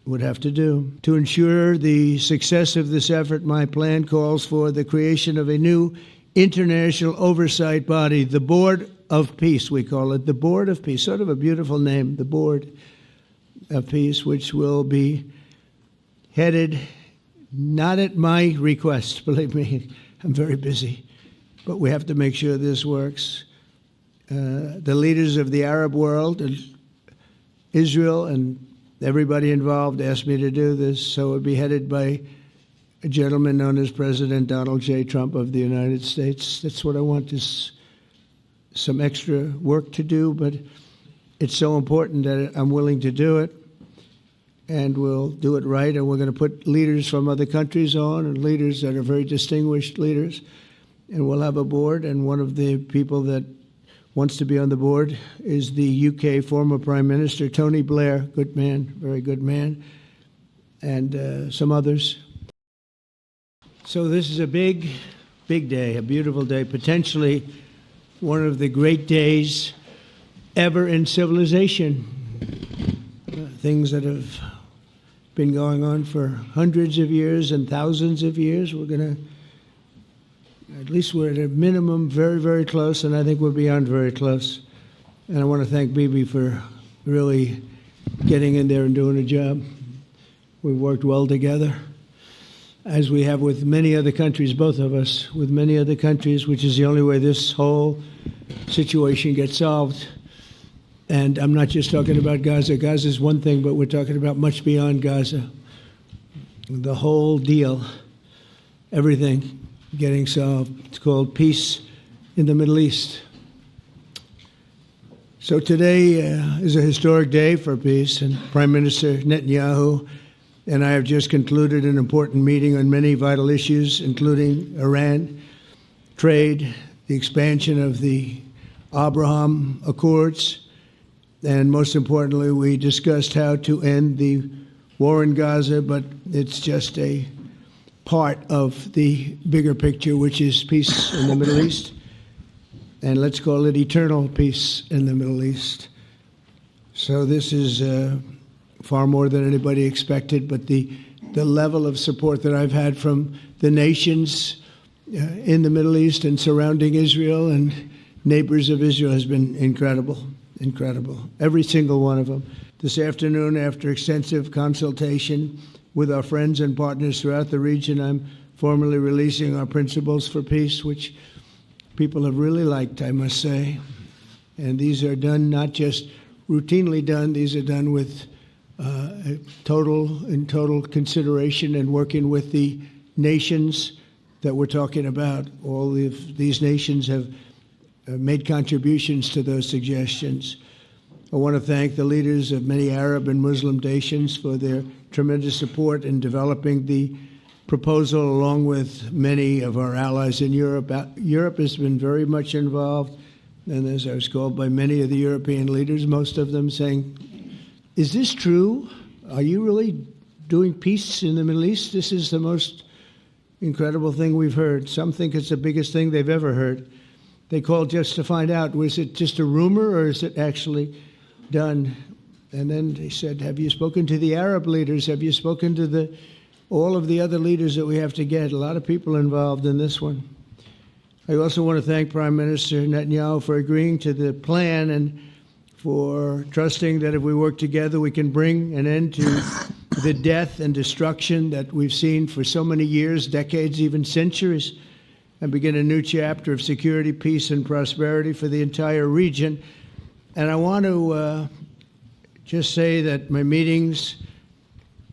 would have to do. To ensure the success of this effort, my plan calls for the creation of a new international oversight body, the Board of Peace, we call it, the Board of Peace, sort of a beautiful name, the Board of Peace, which will be headed, not at my request, believe me, I'm very busy, but we have to make sure this works. The leaders of the Arab world and Israel and everybody involved asked me to do this, so it would be headed by a gentleman known as President Donald J. Trump of the United States. That's what I want, is some extra work to do, but it's so important that I'm willing to do it, and we'll do it right, and we're going to put leaders from other countries on, and leaders that are very distinguished leaders, and we'll have a board, and one of the people that wants to be on the board is the UK former Prime Minister, Tony Blair, good man, very good man, and some others. So this is a big, big day, a beautiful day, potentially one of the great days ever in civilization. Things that have been going on for hundreds of years and thousands of years, we're going to, at least we're at a minimum very, very close, and I think we're beyond very close. And I want to thank Bibi for really getting in there and doing a job. We've worked well together, as we have with many other countries, both of us, with many other countries, which is the only way this whole situation gets solved. And I'm not just talking about Gaza. Gaza is one thing, but we're talking about much beyond Gaza. The whole deal, everything getting solved. It's called peace in the Middle East. So today is a historic day for peace, and Prime Minister Netanyahu and I have just concluded an important meeting on many vital issues, including Iran, trade, the expansion of the Abraham Accords, and most importantly, we discussed how to end the war in Gaza, but it's just a part of the bigger picture, which is peace in the Middle East. And let's call it eternal peace in the Middle East. So this is far more than anybody expected, but the level of support that I've had from the nations in the Middle East and surrounding Israel and neighbors of Israel has been incredible, incredible. Every single one of them. This afternoon, after extensive consultation with our friends and partners throughout the region, I'm formally releasing our principles for peace, which people have really liked, I must say. And these are done, not just routinely done, these are done with total consideration and working with the nations that we're talking about. All of these nations have made contributions to those suggestions. I want to thank the leaders of many Arab and Muslim nations for their tremendous support in developing the proposal, along with many of our allies in Europe. Europe has been very much involved, and as I was called by many of the European leaders, most of them saying, is this true? Are you really doing peace in the Middle East? This is the most incredible thing we've heard. Some think it's the biggest thing they've ever heard. They called just to find out, was it just a rumor or is it actually done? And then they said, have you spoken to the Arab leaders? Have you spoken to all of the other leaders that we have to get? A lot of people involved in this one. I also want to thank Prime Minister Netanyahu for agreeing to the plan and for trusting that if we work together, we can bring an end to the death and destruction that we've seen for so many years, decades, even centuries, and begin a new chapter of security, peace, and prosperity for the entire region. And I want to just say that my meetings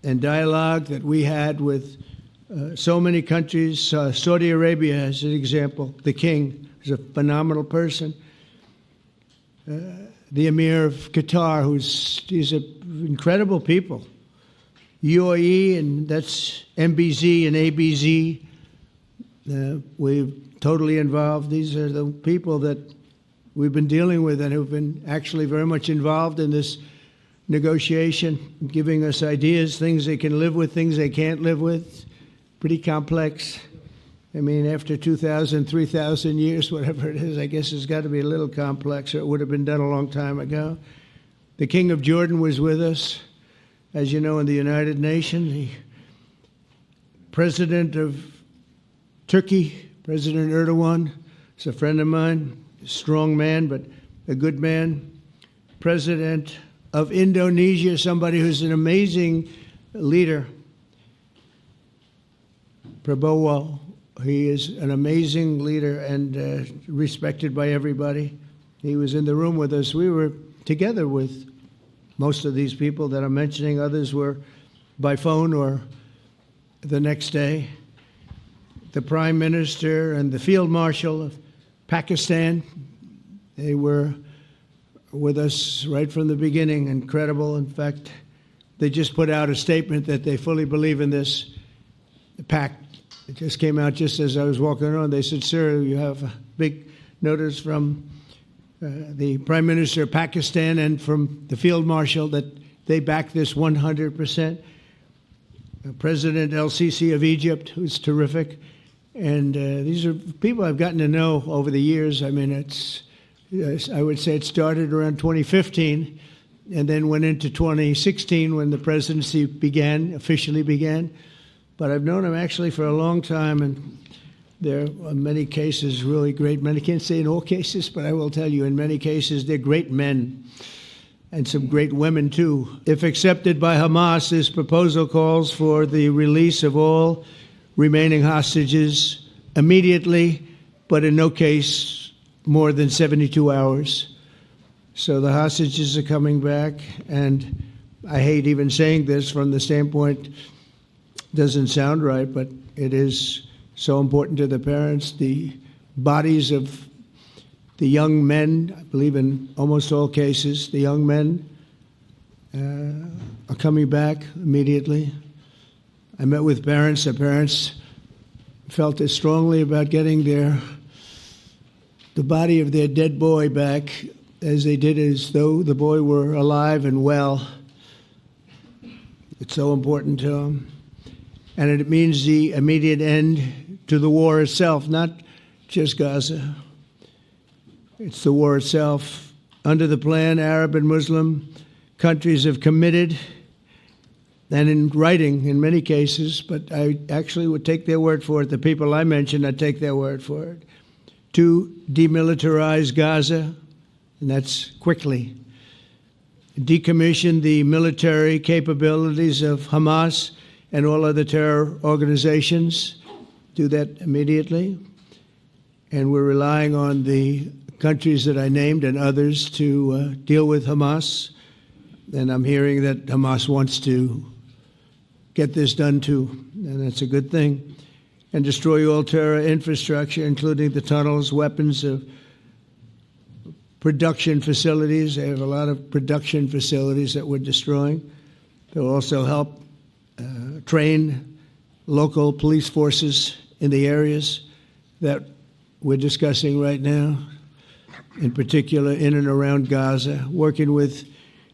and dialogue that we had with so many countries, Saudi Arabia as an example, the king is a phenomenal person. The Emir of Qatar, he's incredible people. UAE, and that's MBZ and ABZ. We're totally involved. These are the people that we've been dealing with and who've been actually very much involved in this negotiation, giving us ideas, things they can live with, things they can't live with. Pretty complex. I mean, after 2,000, 3,000 years, whatever it is, I guess it's got to be a little complex, or it would have been done a long time ago. The King of Jordan was with us. as you know, in the United Nations. The president of Turkey, President Erdogan, is a friend of mine, a strong man, but a good man. President of Indonesia, somebody who's an amazing leader, Prabowo. He is an amazing leader and respected by everybody. He was in the room with us. We were together with most of these people that I'm mentioning. Others were by phone or the next day. The Prime Minister and the Field Marshal of Pakistan, they were with us right from the beginning. Incredible. In fact, they just put out a statement that they fully believe in this pact. It just came out just as I was walking around. They said, "Sir, you have a big notice from the Prime Minister of Pakistan and from the Field Marshal that they back this 100%. President El-Sisi of Egypt, who's terrific. And these are people I've gotten to know over the years. I mean, I would say it started around 2015 and then went into 2016 when the presidency officially began. But I've known him actually for a long time, and there are many cases really great men. I can't say in all cases, but I will tell you in many cases they're great men and some great women too. If accepted by Hamas, this proposal calls for the release of all remaining hostages immediately, but in no case more than 72 hours. So the hostages are coming back, and I hate even saying this from the standpoint, doesn't sound right, but it is so important to the parents. The bodies of the young men, I believe in almost all cases, the young men are coming back immediately. I met with parents. The parents felt as strongly about getting the body of their dead boy back as they did as though the boy were alive and well. It's so important to them. And it means the immediate end to the war itself, not just Gaza. It's the war itself. Under the plan, Arab and Muslim countries have committed, and in writing in many cases, but I actually would take their word for it. The people I mentioned, I'd take their word for it, to demilitarize Gaza, and that's quickly. Decommission the military capabilities of Hamas and all other terror organizations. Do that immediately. And we're relying on the countries that I named and others to deal with Hamas. And I'm hearing that Hamas wants to get this done too, and that's a good thing. And destroy all terror infrastructure, including the tunnels, weapons of production facilities. They have a lot of production facilities that we're destroying. They'll also help train local police forces in the areas that we're discussing right now, in particular in and around Gaza. Working with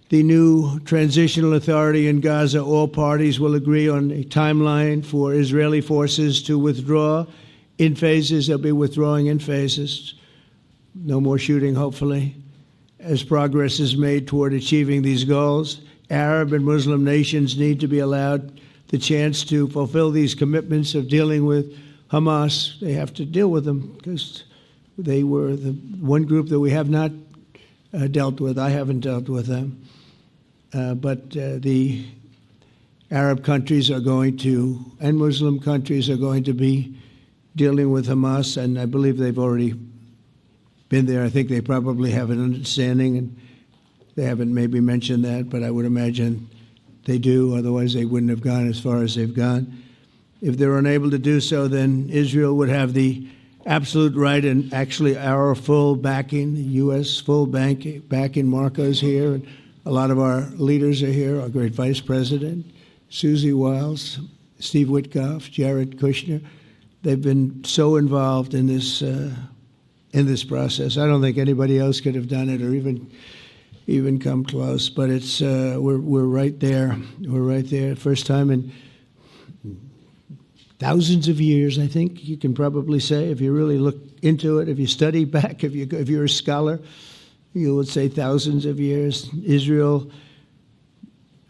the new transitional authority in Gaza, all parties will agree on a timeline for Israeli forces to withdraw in phases. They'll be withdrawing in phases. No more shooting, hopefully. As progress is made toward achieving these goals, Arab and Muslim nations need to be allowed the chance to fulfill these commitments of dealing with Hamas. They have to deal with them because they were the one group that we have not dealt with. I haven't dealt with them. But the Arab countries are going to, and Muslim countries are going to be dealing with Hamas, and I believe they've already been there. I think they probably have an understanding, and they haven't maybe mentioned that, but I would imagine they do. Otherwise, they wouldn't have gone as far as they've gone. If they're unable to do so, then Israel would have the absolute right and actually our full backing, the U.S. full backing. Marco's here, and a lot of our leaders are here, our great Vice President, Susie Wiles, Steve Witkoff, Jared Kushner. They've been so involved in this process. I don't think anybody else could have done it or even come close. But it's we're right there. We're right there. First time in thousands of years, I think you can probably say, if you really look into it, if you study back, if you're a scholar, you would say thousands of years. Israel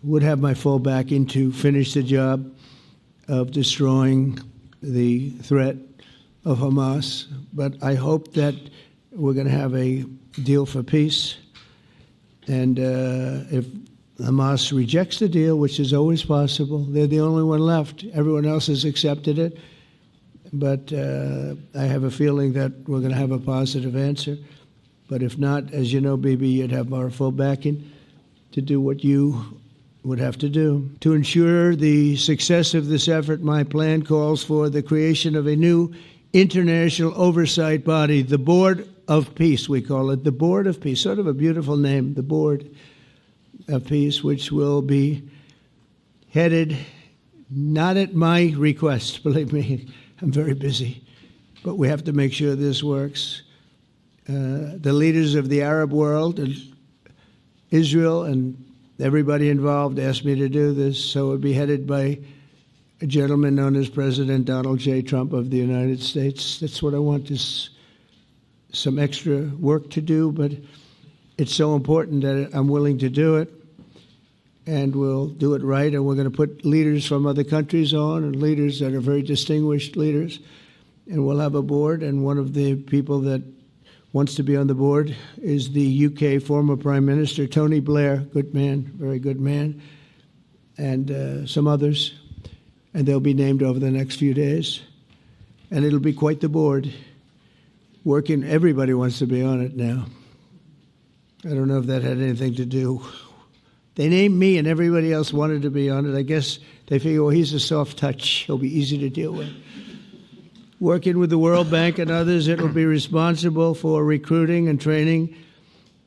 would have my full backing to finish the job of destroying the threat of Hamas. But I hope that we're going to have a deal for peace. And if Hamas rejects the deal, which is always possible, they're the only one left. Everyone else has accepted it. But I have a feeling that we're going to have a positive answer. But if not, as you know, Bibi, you'd have our full backing to do what you would have to do. To ensure the success of this effort, my plan calls for the creation of a new international oversight body, the Board of Peace, we call it, the Board of Peace, sort of a beautiful name, the Board of Peace, which will be headed, not at my request, believe me, I'm very busy, but we have to make sure this works. The leaders of the Arab world and Israel and everybody involved asked me to do this, so it would be headed by a gentleman known as President Donald J. Trump of the United States. That's what I want, is some extra work to do, but it's so important that I'm willing to do it, and we'll do it right, and we're going to put leaders from other countries on, and leaders that are very distinguished leaders, and we'll have a board, and one of the people that wants to be on the board is the UK former Prime Minister, Tony Blair, good man, very good man, and some others, and they'll be named over the next few days, and it'll be quite the board. Working, everybody wants to be on it now. I don't know if that had anything to do. They named me and everybody else wanted to be on it. I guess they figure, well, he's a soft touch. He'll be easy to deal with. Working with the World Bank and others, it will be responsible for recruiting and training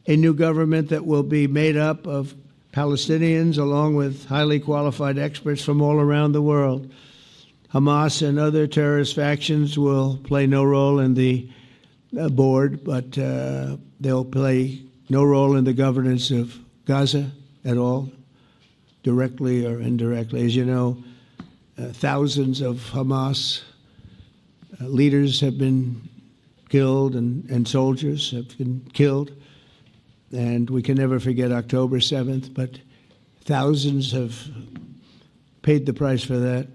a new government that will be made up of Palestinians along with highly qualified experts from all around the world. Hamas and other terrorist factions will play no role in the board, but they'll play no role in the governance of Gaza at all, directly or indirectly. As you know, thousands of Hamas leaders have been killed and soldiers have been killed. And we can never forget October 7th, but thousands have paid the price for that.